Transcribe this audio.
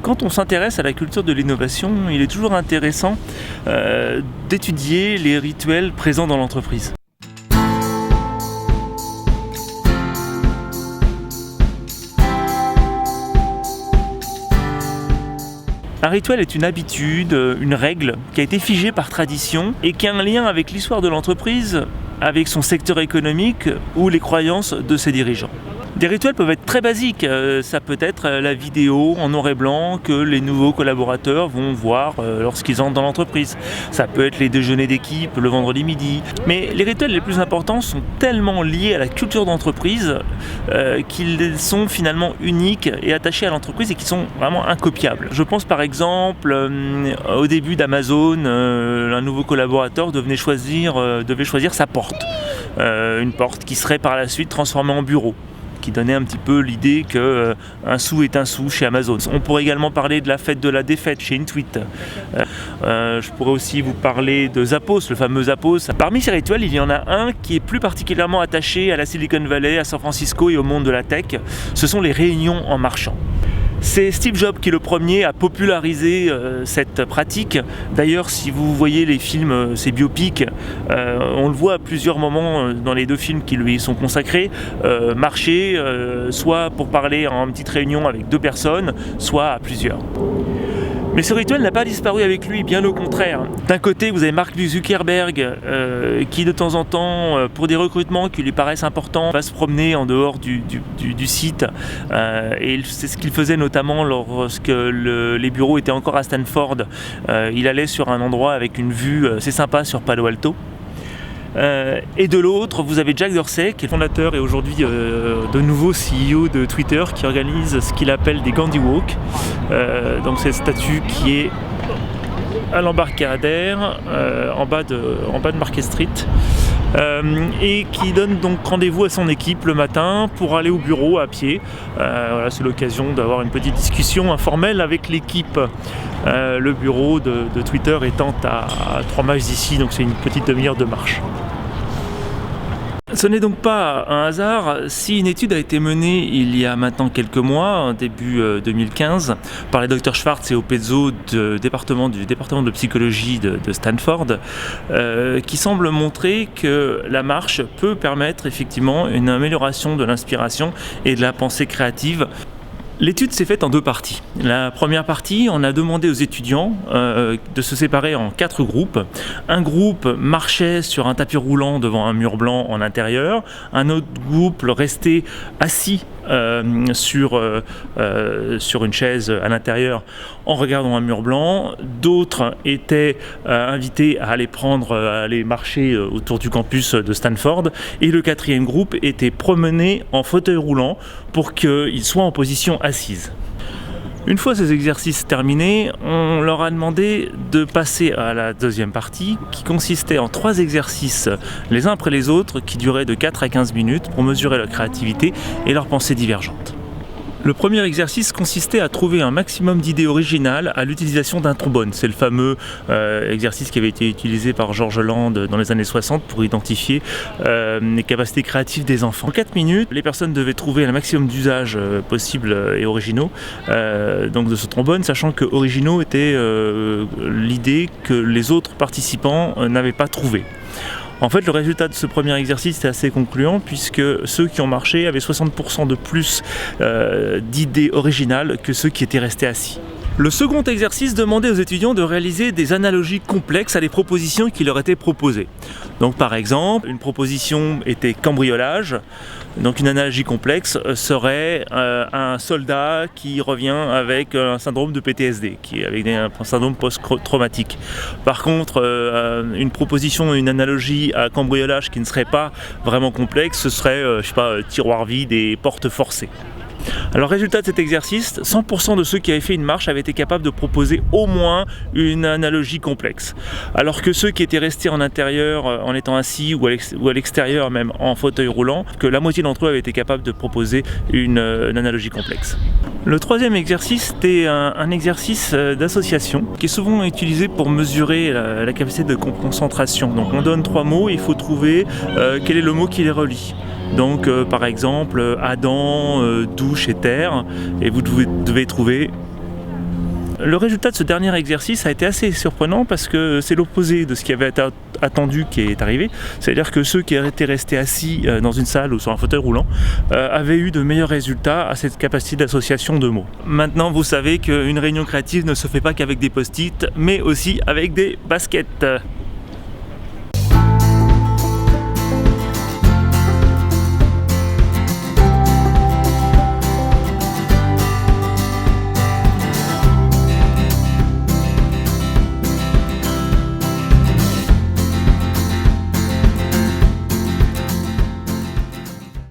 Quand on s'intéresse à la culture de l'innovation, il est toujours intéressant d'étudier les rituels présents dans l'entreprise. Un rituel est une habitude, une règle qui a été figée par tradition et qui a un lien avec l'histoire de l'entreprise, avec son secteur économique ou les croyances de ses dirigeants. Des rituels peuvent être très basiques, ça peut être la vidéo en noir et blanc que les nouveaux collaborateurs vont voir lorsqu'ils entrent dans l'entreprise. Ça peut être les déjeuners d'équipe le vendredi midi. Mais les rituels les plus importants sont tellement liés à la culture d'entreprise qu'ils sont finalement uniques et attachés à l'entreprise et qui sont vraiment incopiables. Je pense par exemple au début d'Amazon, un nouveau collaborateur devait choisir sa porte. Une porte qui serait par la suite transformée en bureau, qui donnait un petit peu l'idée qu'un sou est un sou chez Amazon. On pourrait également parler de la fête de la défaite chez Intuit. Je pourrais aussi vous parler de Zappos, le fameux Zappos. Parmi ces rituels, il y en a un qui est plus particulièrement attaché à la Silicon Valley, à San Francisco et au monde de la tech. Ce sont les réunions en marchant. C'est Steve Jobs qui est le premier à populariser cette pratique. D'ailleurs, si vous voyez les films, ces biopics, on le voit à plusieurs moments dans les deux films qui lui sont consacrés, marcher, soit pour parler en petite réunion avec deux personnes, soit à plusieurs. Mais ce rituel n'a pas disparu avec lui, bien au contraire. D'un côté, vous avez Mark Zuckerberg qui de temps en temps, pour des recrutements qui lui paraissent importants, va se promener en dehors du site. Et c'est ce qu'il faisait notamment lorsque les bureaux étaient encore à Stanford. Il allait sur un endroit avec une vue assez sympa sur Palo Alto. Et de l'autre, vous avez Jack Dorsey, qui est le fondateur et aujourd'hui de nouveau CEO de Twitter, qui organise ce qu'il appelle des Gandhi Walk. Donc c'est cette statue qui est à l'embarcadère, en bas de Market Street. Et qui donne donc rendez-vous à son équipe le matin pour aller au bureau à pied. Voilà, c'est l'occasion d'avoir une petite discussion informelle avec l'équipe. Le bureau de Twitter étant à 3 miles d'ici, donc c'est une petite demi-heure de marche. Ce n'est donc pas un hasard si une étude a été menée il y a maintenant quelques mois, début 2015, par les Dr Schwartz et Opezzo du département de psychologie de Stanford, qui semble montrer que la marche peut permettre effectivement une amélioration de l'inspiration et de la pensée créative. L'étude s'est faite en 2 parties. La première partie, on a demandé aux étudiants de se séparer en 4 groupes. Un groupe marchait sur un tapis roulant devant un mur blanc en intérieur. Un autre groupe restait assis sur une chaise à l'intérieur en regardant un mur blanc. D'autres étaient invités à aller marcher autour du campus de Stanford. Et le 4e groupe était promené en fauteuil roulant pour qu'ils soient en position assise. Une fois ces exercices terminés, on leur a demandé de passer à la 2e partie qui consistait en 3 exercices les uns après les autres qui duraient de 4 à 15 minutes pour mesurer leur créativité et leurs pensées divergentes. Le premier exercice consistait à trouver un maximum d'idées originales à l'utilisation d'un trombone. C'est le fameux exercice qui avait été utilisé par George Land dans les années 60 pour identifier les capacités créatives des enfants. En 4 minutes, les personnes devaient trouver un maximum d'usages possibles et originaux donc de ce trombone, sachant que originaux était l'idée que les autres participants n'avaient pas trouvé. En fait, le résultat de ce premier exercice était assez concluant puisque ceux qui ont marché avaient 60% de plus d'idées originales que ceux qui étaient restés assis. Le second exercice demandait aux étudiants de réaliser des analogies complexes à des propositions qui leur étaient proposées. Donc par exemple, une proposition était cambriolage. Donc une analogie complexe serait un soldat qui revient avec un syndrome de PTSD, avec un syndrome post-traumatique. Par contre, une proposition, une analogie à cambriolage qui ne serait pas vraiment complexe, ce serait, tiroir vide et porte forcée. Alors résultat de cet exercice, 100% de ceux qui avaient fait une marche avaient été capables de proposer au moins une analogie complexe. Alors que ceux qui étaient restés en intérieur en étant assis ou à l'extérieur même en fauteuil roulant, que la moitié d'entre eux avaient été capables de proposer une analogie complexe. Le 3e exercice était un exercice d'association qui est souvent utilisé pour mesurer la capacité de concentration. Donc on donne 3 mots et il faut trouver quel est le mot qui les relie. Donc par exemple Adam, douche et terre, et vous devez trouver Le résultat de ce dernier exercice a été assez surprenant parce que c'est l'opposé de ce qui avait été attendu qui est arrivé. C'est-à-dire que ceux qui étaient restés assis dans une salle ou sur un fauteuil roulant avaient eu de meilleurs résultats à cette capacité d'association de mots. Maintenant, vous savez qu'une réunion créative ne se fait pas qu'avec des post-it, mais aussi avec des baskets.